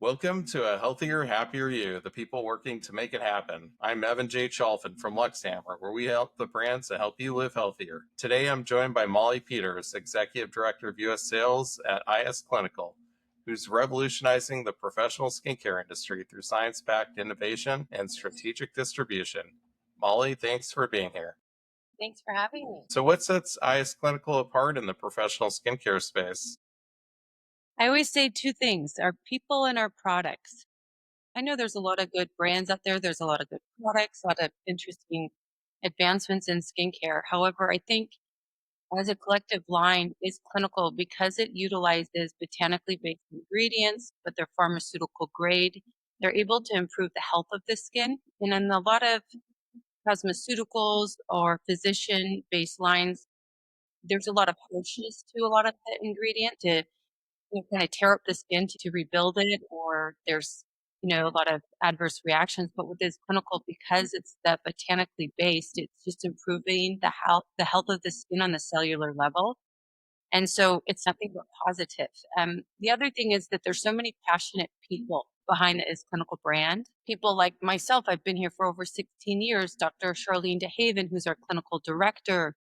Welcome to a healthier, happier you, the people working to make it happen. I'm Evan J. Cholfin from Luxhammer, where we help the brands to help you live healthier. Today I'm joined by Molly Peters, Executive Director of U.S. Sales at IS Clinical, who's revolutionizing the professional skincare industry through science-backed innovation and strategic distribution. Molly, thanks for being here. Thanks for having me. So what sets IS Clinical apart in the professional skincare space? I always say two things, our people and our products. I know there's a lot of good brands out there. There's a lot of good products, a lot of interesting advancements in skincare. However, I think as a collective line is clinical because it utilizes botanically based ingredients, but they're pharmaceutical grade. They're able to improve the health of the skin. And in a lot of cosmeceuticals or physician based lines, there's a lot of harshness to a lot of the ingredient to kind of tear up the skin to rebuild it, or there's, a lot of adverse reactions. But with this clinical, because it's that botanically based, it's just improving the health of the skin on the cellular level. And so it's nothing but positive. The other thing is that there's so many passionate people behind this clinical brand. People like myself, I've been here for over 16 years, Dr. Charlene DeHaven, who's our clinical director.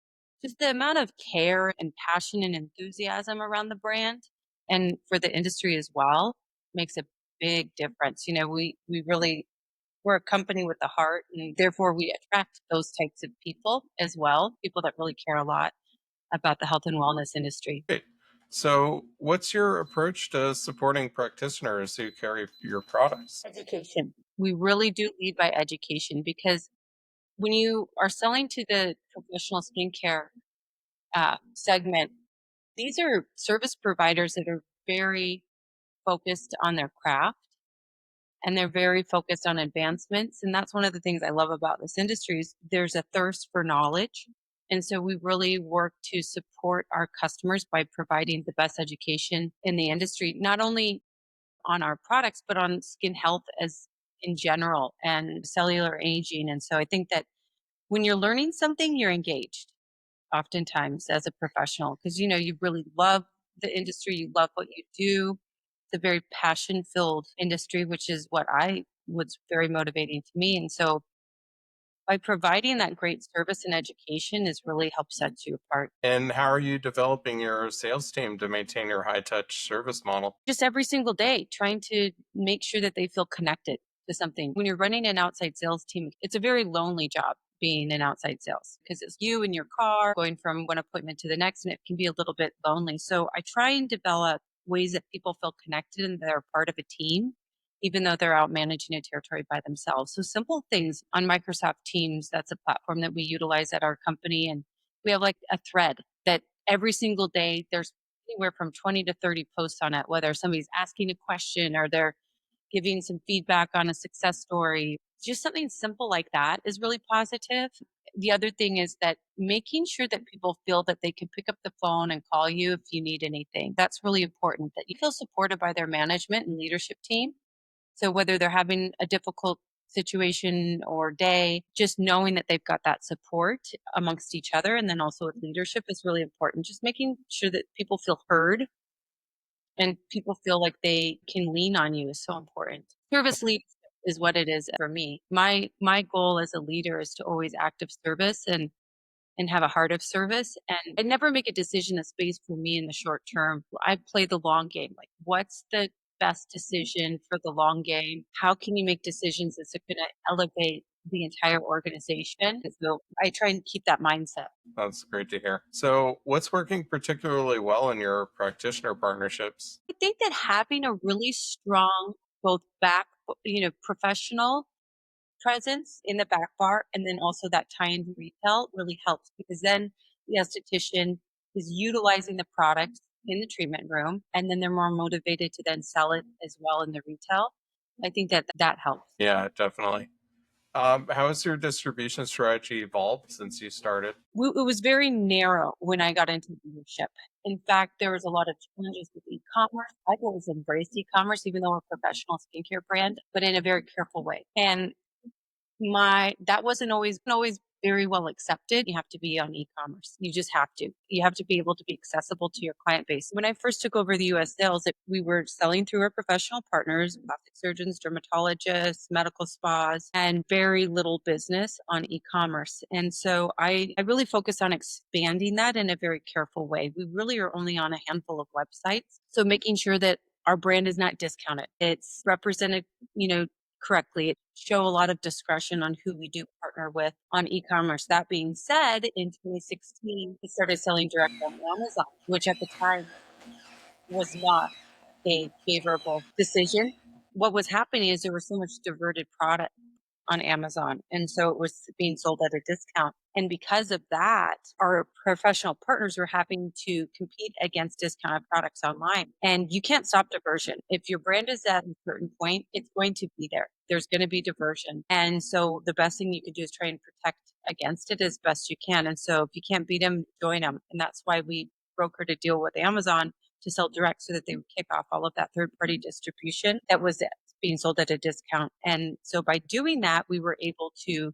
Just the amount of care and passion and enthusiasm around the brand and for the industry as well makes a big difference. We're a company with a heart, and therefore we attract those types of people as well, people that really care a lot about the health and wellness industry. Great. So, what's your approach to supporting practitioners who carry your products? Education. We really do lead by education because when you are selling to the professional skincare segment, these are service providers that are very focused on their craft and they're very focused on advancements. And that's one of the things I love about this industry is there's a thirst for knowledge. And so we really work to support our customers by providing the best education in the industry, not only on our products, but on skin health as in general and cellular aging. And so I think that when you're learning something, you're engaged oftentimes as a professional because you really love the industry, you love what you do. It's a very passion filled industry, which is what I was very motivating to me. And so by providing that great service and education is really helps set you apart. And how are you developing your sales team to maintain your high touch service model? Just every single day, trying to make sure that they feel connected to something. When you're running an outside sales team, it's a very lonely job being in outside sales because it's you in your car going from one appointment to the next, and it can be a little bit lonely. So I try and develop ways that people feel connected and they're part of a team, even though they're out managing a territory by themselves. So simple things on Microsoft Teams, that's a platform that we utilize at our company. And we have like a thread that every single day there's anywhere from 20 to 30 posts on it, whether somebody's asking a question or they're giving some feedback on a success story. Just something simple like that is really positive. The other thing is that making sure that people feel that they can pick up the phone and call you if you need anything. That's really important, that you feel supported by their management and leadership team. So whether they're having a difficult situation or day, just knowing that they've got that support amongst each other and then also with leadership is really important. Just making sure that people feel heard and people feel like they can lean on you is so important. Service leadership is what it is for me. My goal as a leader is to always act of service and have a heart of service. And I never make a decision that's based for me in the short term. I play the long game. Like, what's the best decision for the long game? How can you make decisions that's going to elevate the entire organization? So I try and keep that mindset. That's great to hear. So, what's working particularly well in your practitioner partnerships? I think that having a really strong, both professional presence in the back bar and then also that tie into retail really helps because then the esthetician is utilizing the products in the treatment room and then they're more motivated to then sell it as well in the retail. I think that that helps. Yeah, definitely. How has your distribution strategy evolved since you started? It was very narrow when I got into leadership. In fact, there was a lot of challenges with e-commerce. I've always embraced e-commerce, even though we're a professional skincare brand, but in a very careful way. And my that wasn't always very well accepted, you have to be on e-commerce. You just have to. You have to be able to be accessible to your client base. When I first took over the US sales, we were selling through our professional partners, plastic surgeons, dermatologists, medical spas, and very little business on e-commerce. And so I really focus on expanding that in a very careful way. We really are only on a handful of websites. So making sure that our brand is not discounted. It's represented, correctly. It show a lot of discretion on who we do partner with on e-commerce. That being said, in 2016, we started selling direct on Amazon, which at the time was not a favorable decision. What was happening is there was so much diverted product on Amazon. And so it was being sold at a discount. And because of that, our professional partners were having to compete against discounted products online. And you can't stop diversion. If your brand is at a certain point, it's going to be there. There's going to be diversion. And so the best thing you can do is try and protect against it as best you can. And so if you can't beat them, join them. And that's why we brokered a deal with Amazon to sell direct so that they would kick off all of that third party distribution that was being sold at a discount. And so by doing that, we were able to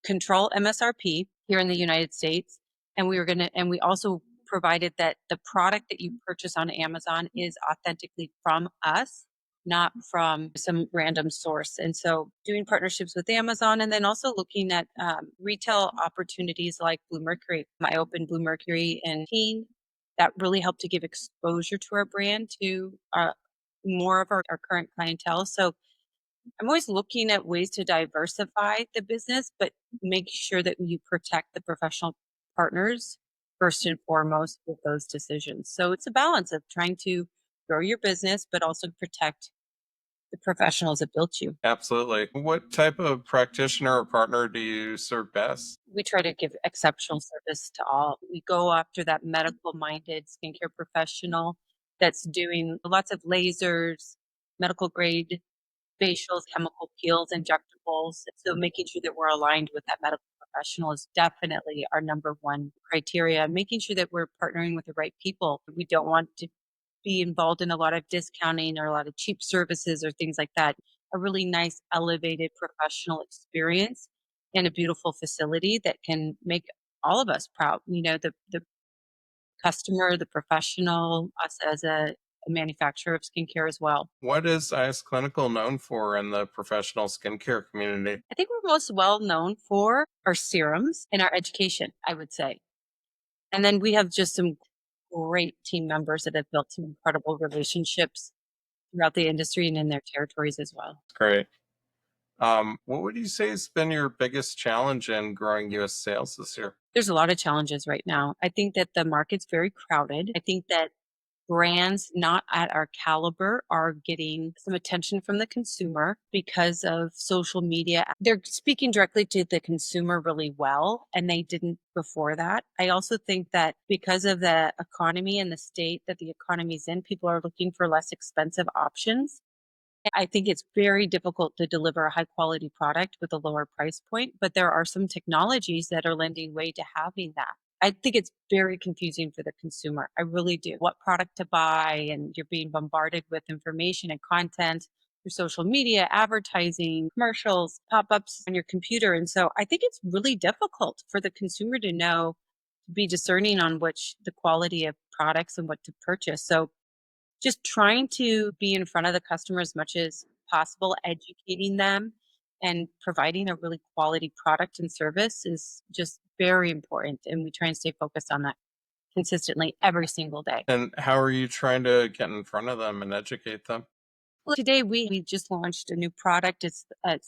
control MSRP here in the United States. And and we also provided that the product that you purchase on Amazon is authentically from us, not from some random source. And so doing partnerships with Amazon and then also looking at retail opportunities like Blue Mercury. I opened Blue Mercury in teen. That really helped to give exposure to our brand to more of our current clientele. So I'm always looking at ways to diversify the business, but make sure that you protect the professional partners first and foremost with those decisions. So it's a balance of trying to grow your business, but also protect the professionals that built you. Absolutely. What type of practitioner or partner do you serve best? We try to give exceptional service to all. We go after that medical minded skincare professional that's doing lots of lasers, medical grade facials, chemical peels, injectables. So making sure that we're aligned with that medical professional is definitely our number one criteria. Making sure that we're partnering with the right people. We don't want to be involved in a lot of discounting or a lot of cheap services or things like that. A really nice, elevated professional experience in a beautiful facility that can make all of us proud. The customer, the professional, us as a manufacturer of skincare as well. What is IS Clinical known for in the professional skincare community? I think we're most well known for our serums and our education, I would say. And then we have just some great team members that have built some incredible relationships throughout the industry and in their territories as well. Great. What would you say has been your biggest challenge in growing US sales this year? There's a lot of challenges right now. I think that the market's very crowded. I think that brands not at our caliber are getting some attention from the consumer because of social media. They're speaking directly to the consumer really well, and they didn't before that. I also think that because of the economy and the state that the economy's in, people are looking for less expensive options. I think it's very difficult to deliver a high quality product with a lower price point, but there are some technologies that are lending way to having that. I think it's very confusing for the consumer. I really do. What product to buy, and you're being bombarded with information and content through social media, advertising, commercials, pop ups on your computer. And so I think it's really difficult for the consumer to know, to be discerning on which the quality of products and what to purchase. So just trying to be in front of the customer as much as possible, educating them and providing a really quality product and service is just very important. And we try and stay focused on that consistently every single day. And how are you trying to get in front of them and educate them? Well, today we just launched a new product. It's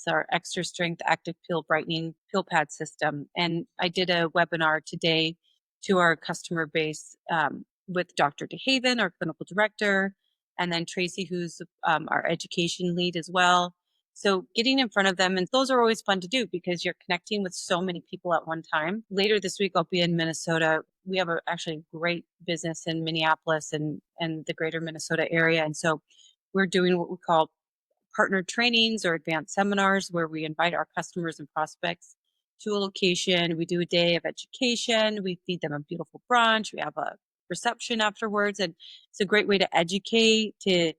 our extra strength active peel brightening peel pad system, and I did a webinar today to our customer base with Dr. DeHaven, our clinical director, and then Tracy, who's our education lead as well. So getting in front of them, and those are always fun to do because you're connecting with so many people at one time. Later this week, I'll be in Minnesota. We have actually great business in Minneapolis and the greater Minnesota area, and so we're doing what we call partner trainings or advanced seminars where we invite our customers and prospects to a location. We do a day of education. We feed them a beautiful brunch. We have a reception afterwards. And it's a great way to educate, to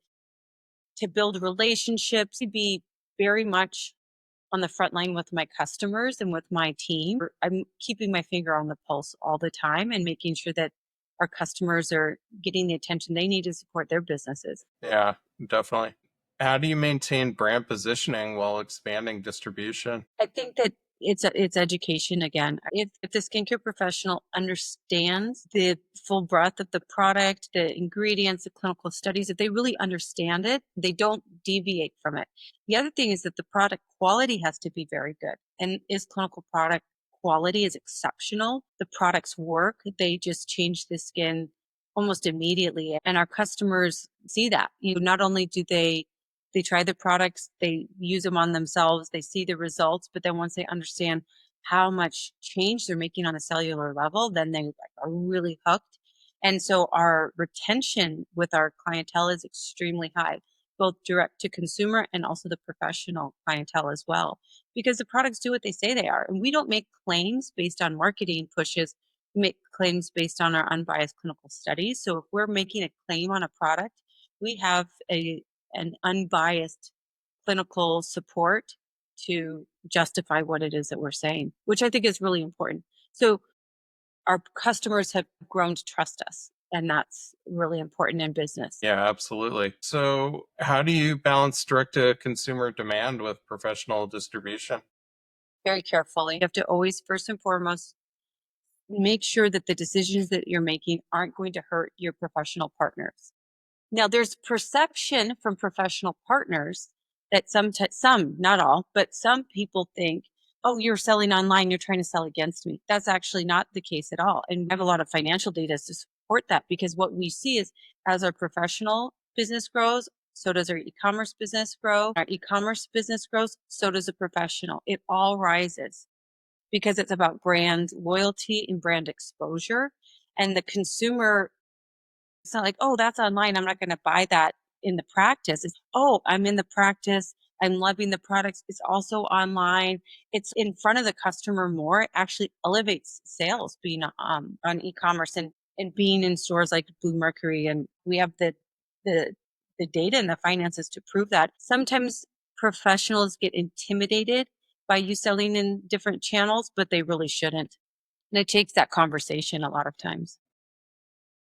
build relationships, to be very much on the front line with my customers and with my team. I'm keeping my finger on the pulse all the time and making sure that our customers are getting the attention they need to support their businesses. Yeah, definitely. How do you maintain brand positioning while expanding distribution? I think that it's education again. If the skincare professional understands the full breadth of the product, the ingredients, the clinical studies, if they really understand it, they don't deviate from it. The other thing is that the product quality has to be very good. And is clinical product quality is exceptional. The products work. They just change the skin almost immediately. And our customers see that. Not only do they try the products, they use them on themselves, they see the results, but then once they understand how much change they're making on a cellular level, then they like, are really hooked. And so our retention with our clientele is extremely high, both direct to consumer and also the professional clientele as well, because the products do what they say they are. And we don't make claims based on marketing pushes. We make claims based on our unbiased clinical studies. So if we're making a claim on a product, we have an unbiased clinical support to justify what it is that we're saying, which I think is really important. So our customers have grown to trust us, and that's really important in business. Yeah, absolutely. So, how do you balance direct to consumer demand with professional distribution? Very carefully. You have to always, first and foremost, make sure that the decisions that you're making aren't going to hurt your professional partners. Now, there's perception from professional partners that some, not all, but some people think, oh, you're selling online, you're trying to sell against me. That's actually not the case at all. And I have a lot of financial data to support that, because what we see is as our professional business grows, so does our e-commerce business grow. Our e-commerce business grows, so does the professional. It all rises because it's about brand loyalty and brand exposure. And the consumer, it's not like, "Oh, that's online, I'm not gonna buy that in the practice." It's, "Oh, I'm in the practice, I'm loving the products, it's also online." It's in front of the customer more. It actually elevates sales being, on e-commerce and being in stores like Blue Mercury, and we have the the data and the finances to prove that. Sometimes professionals get intimidated by you selling in different channels, but they really shouldn't, and it takes that conversation a lot of times.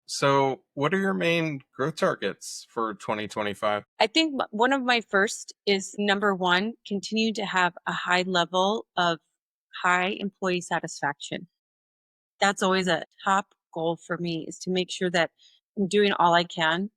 So, what are your main growth targets for 2025? I think one of my first is number one, continue to have a high level of high employee satisfaction. That's always a top goal for me, is to make sure that I'm doing all I can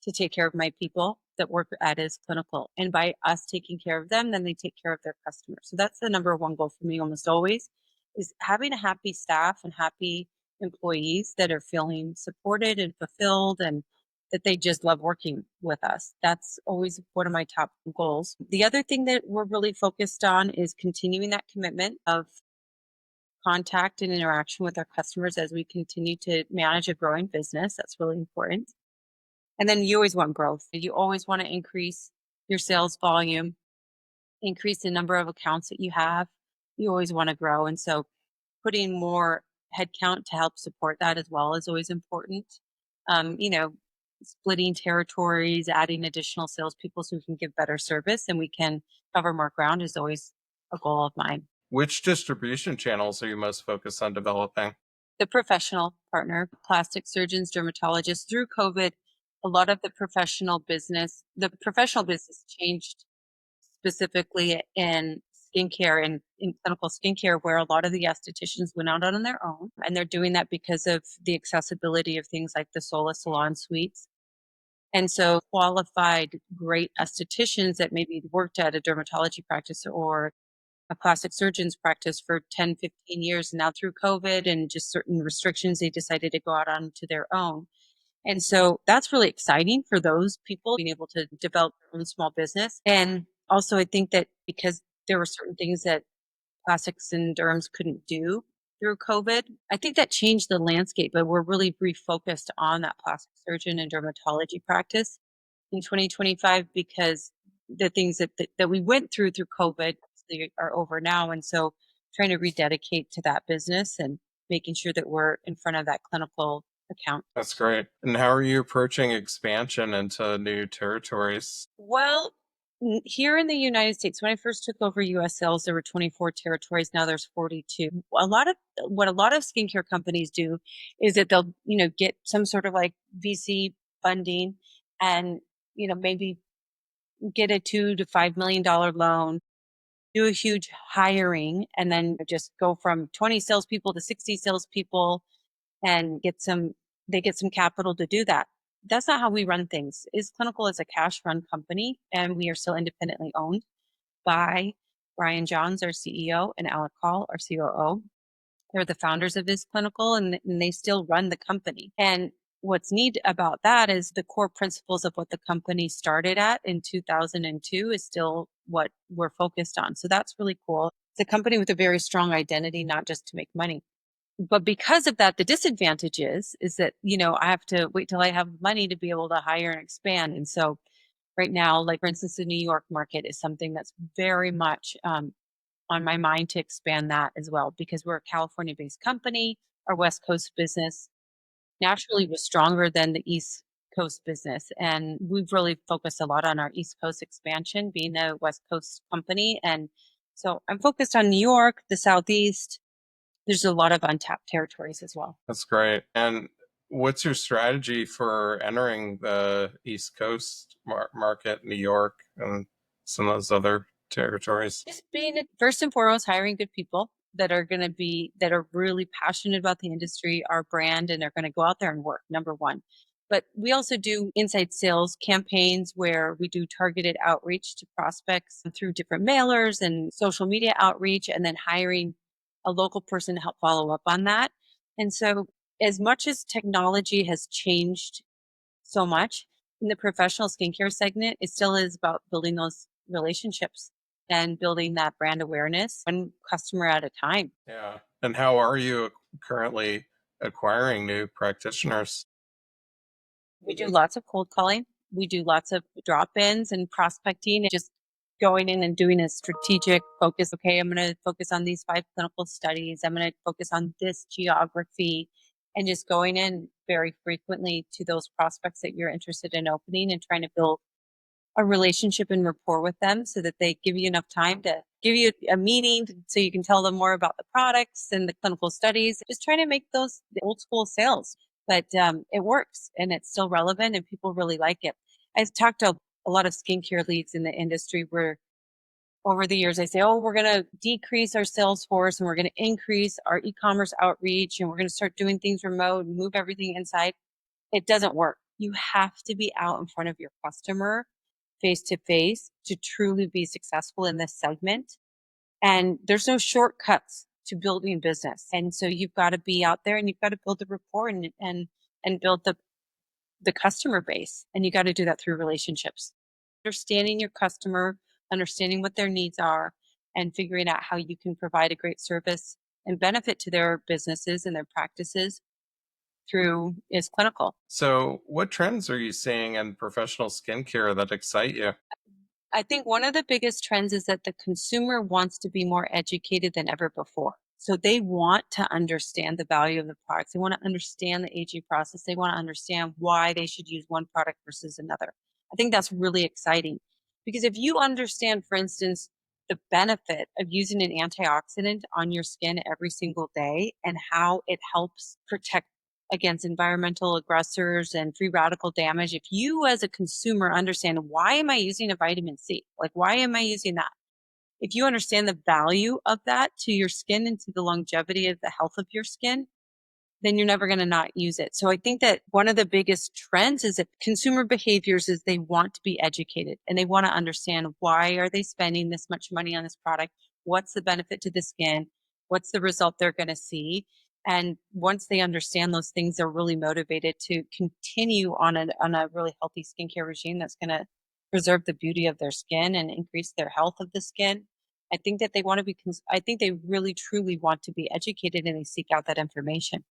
to take care of my people that work at is clinical. And by us taking care of them, then they take care of their customers. So that's the number one goal for me almost always, is having a happy staff and happy employees that are feeling supported and fulfilled, and that they just love working with us. That's always one of my top goals. The other thing that we're really focused on is continuing that commitment of contact and interaction with our customers as we continue to manage a growing business. That's really important. And then you always want growth. You always want to increase your sales volume, increase the number of accounts that you have. You always want to grow. And so putting more headcount to help support that as well is always important. Um, you know, Splitting territories, adding additional salespeople so we can give better service and we can cover more ground is always a goal of mine. Which distribution channels are you most focused on developing? The professional partner, plastic surgeons, dermatologists. Through COVID, a lot of the professional business changed specifically in skincare and in clinical skincare, where a lot of the estheticians went out on their own. And they're doing that because of the accessibility of things like the Sola Salon suites. And so qualified, great estheticians that maybe worked at a dermatology practice or a plastic surgeon's practice for 10, 15 years. And now through COVID and just certain restrictions, they decided to go out onto their own. And so that's really exciting for those people being able to develop their own small business. And also, I think that because there were certain things that plastics and derms couldn't do through COVID, I think that changed the landscape, but we're really refocused on that plastic surgeon and dermatology practice in 2025, because the things that we went through COVID obviously are over now. And so trying to rededicate to that business and making sure that we're in front of that clinical account. That's great. And how are you approaching expansion into new territories? Well, Here in the United States, when I first took over US sales, there were 24 territories. Now there's 42. A lot of skincare companies do is that they'll, get some sort of like VC funding and, maybe get a $2 to $5 million loan, do a huge hiring, and then just go from 20 salespeople to 60 salespeople and they get some capital to do that. That's not how we run things. Is Clinical is a cash run company, and we are still independently owned by Brian Johns, our CEO, and Alec Hall, our COO. They're the founders of Is Clinical, and they still run the company. And what's neat about that is the core principles of what the company started at in 2002 is still what we're focused on. So that's really cool. It's a company with a very strong identity, not just to make money. But because of that, the disadvantage is that, I have to wait till I have money to be able to hire and expand. And so right now, like for instance, the New York market is something that's very much on my mind to expand that as well, because we're a California based company. Our West Coast business naturally was stronger than the East Coast business. And we've really focused a lot on our East Coast expansion, being a West Coast company. And so I'm focused on New York, the Southeast. There's a lot of untapped territories as well. That's great. And what's your strategy for entering the East Coast market, New York, and some of those other territories? Just being first and foremost, hiring good people that are really passionate about the industry, our brand, and are going to go out there and work, number one. But we also do inside sales campaigns where we do targeted outreach to prospects through different mailers and social media outreach, and then hiring a local person to help follow up on that. And so, as much as technology has changed so much in the professional skincare segment, it still is about building those relationships and building that brand awareness one customer at a time. Yeah. And how are you currently acquiring new practitioners? We do lots of cold calling. We do lots of drop ins and prospecting, and just going in and doing a strategic focus. Okay, I'm going to focus on these 5 clinical studies. I'm going to focus on this geography, and just going in very frequently to those prospects that you're interested in opening and trying to build a relationship and rapport with them so that they give you enough time to give you a meeting so you can tell them more about the products and the clinical studies. Just trying to make those the old school sales. But it works and it's still relevant and people really like it. I've talked to a lot of skincare leads in the industry where over the years I say, oh, we're going to decrease our sales force and we're going to increase our e-commerce outreach and we're going to start doing things remote and move everything inside. It doesn't work. You have to be out in front of your customer face to face to truly be successful in this segment. And there's no shortcuts to building business. And so you've got to be out there and you've got to build the rapport and build the customer base. And you got to do that through relationships. Understanding your customer, understanding what their needs are, and figuring out how you can provide a great service and benefit to their businesses and their practices through Is Clinical. So, what trends are you seeing in professional skincare that excite you? I think one of the biggest trends is that the consumer wants to be more educated than ever before. So they want to understand the value of the products. They want to understand the aging process. They want to understand why they should use one product versus another. I think that's really exciting because if you understand, for instance, the benefit of using an antioxidant on your skin every single day and how it helps protect against environmental aggressors and free radical damage. If you as a consumer understand, why am I using a vitamin C? Like, why am I using that? If you understand the value of that to your skin and to the longevity of the health of your skin, then you're never going to not use it. So I think that one of the biggest trends is that consumer behaviors is they want to be educated and they want to understand, why are they spending this much money on this product? What's the benefit to the skin? What's the result they're going to see? And once they understand those things, they're really motivated to continue on a really healthy skincare regime that's going to preserve the beauty of their skin and increase their health of the skin. I think that they want to be, I think they really truly want to be educated and they seek out that information.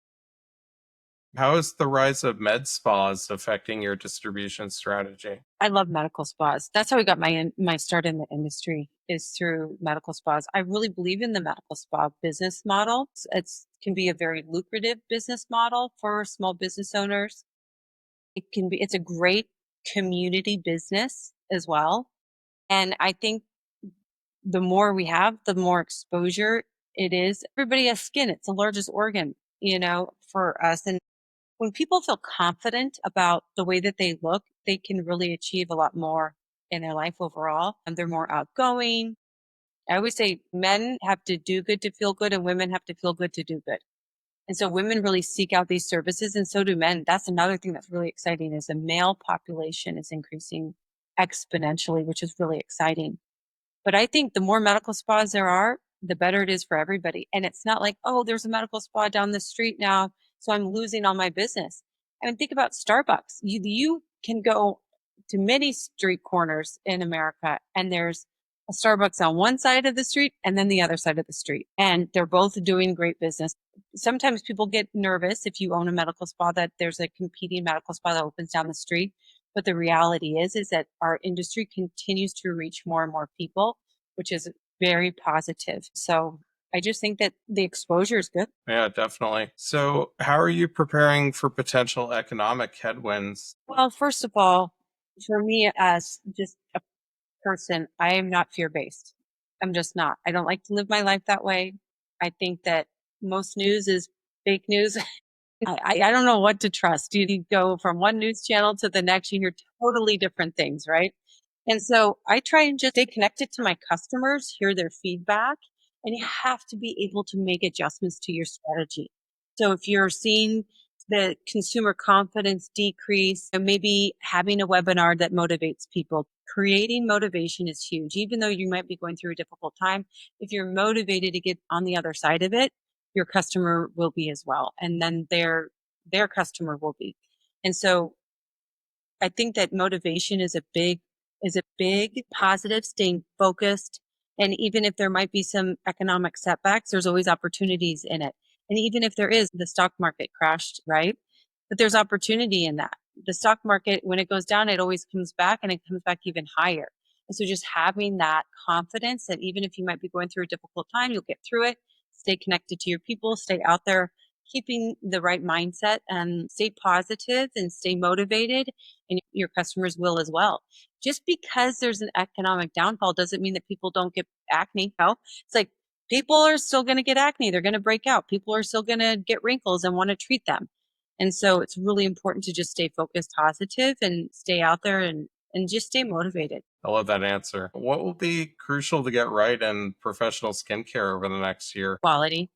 How is the rise of med spas affecting your distribution strategy? I love medical spas. That's how I got my start in the industry, is through medical spas. I really believe in the medical spa business model. It's can be a very lucrative business model for small business owners. It's a great community business as well. And I think the more we have, the more exposure it is. Everybody has skin. It's the largest organ, for us. And when people feel confident about the way that they look, they can really achieve a lot more in their life overall. And they're more outgoing. I always say men have to do good to feel good, and women have to feel good to do good. And so women really seek out these services, and so do men. That's another thing that's really exciting is the male population is increasing exponentially, which is really exciting. But I think the more medical spas there are, the better it is for everybody. And it's not like, oh, there's a medical spa down the street now, so I'm losing all my business. I mean, think about Starbucks. You can go to many street corners in America, and there's a Starbucks on one side of the street and then the other side of the street. And they're both doing great business. Sometimes people get nervous if you own a medical spa that there's a competing medical spa that opens down the street. But the reality is that our industry continues to reach more and more people, which is very positive. So I just think that the exposure is good. Yeah, definitely. So, how are you preparing for potential economic headwinds? Well, first of all, for me as just a person, I am not fear based. I'm just not. I don't like to live my life that way. I think that most news is fake news. I don't know what to trust. You go from one news channel to the next, you hear totally different things, right? And so I try and just stay connected to my customers, hear their feedback, and you have to be able to make adjustments to your strategy. So if you're seeing the consumer confidence decrease, and maybe having a webinar that motivates people. Creating motivation is huge. Even though you might be going through a difficult time, if you're motivated to get on the other side of it, your customer will be as well. And then their customer will be. And so I think that motivation is a big positive, staying focused. And even if there might be some economic setbacks, there's always opportunities in it. And even if there is, the stock market crashed, right? But there's opportunity in that. The stock market, when it goes down, it always comes back and it comes back even higher. And so just having that confidence that even if you might be going through a difficult time, you'll get through it, stay connected to your people, stay out there, keeping the right mindset and stay positive and stay motivated, and your customers will as well. Just because there's an economic downfall doesn't mean that people don't get acne. No, it's like people are still going to get acne. They're going to break out. People are still going to get wrinkles and want to treat them. And so it's really important to just stay focused, positive, and stay out there and just stay motivated. I love that answer. What will be crucial to get right in professional skincare over the next year? Quality.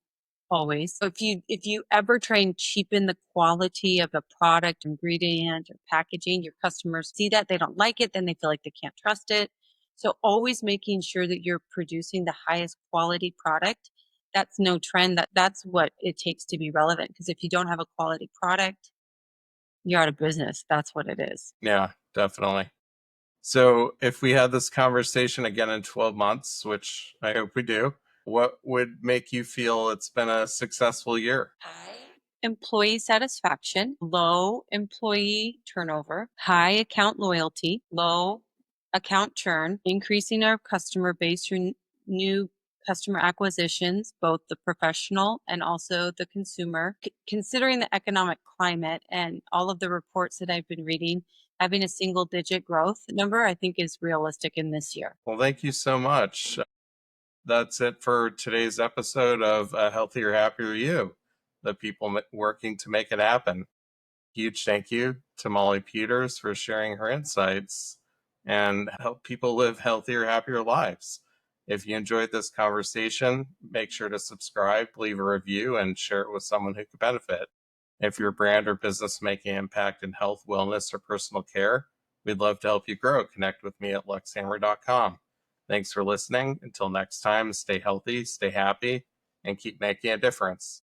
Always. So if you ever try and cheapen the quality of a product, ingredient, or packaging, your customers see that they don't like it, then they feel like they can't trust it. So always making sure that you're producing the highest quality product. That's no trend. That's what it takes to be relevant. Because if you don't have a quality product, you're out of business. That's what it is. Yeah, definitely. So, if we had this conversation again in 12 months, which I hope we do, what would make you feel it's been a successful year? High employee satisfaction, low employee turnover, high account loyalty, low account churn, increasing our customer base through new customer acquisitions, both the professional and also the consumer. Considering the economic climate and all of the reports that I've been reading, having a single digit growth number, I think is realistic in this year. Well, thank you so much. That's it for today's episode of A Healthier, Happier You, the people working to make it happen. Huge thank you to Molly Peters for sharing her insights and help people live healthier, happier lives. If you enjoyed this conversation, make sure to subscribe, leave a review, and share it with someone who could benefit. If your brand or business making an impact in health, wellness, or personal care, we'd love to help you grow. Connect with me at luxhammer.com. Thanks for listening. Until next time, stay healthy, stay happy, and keep making a difference.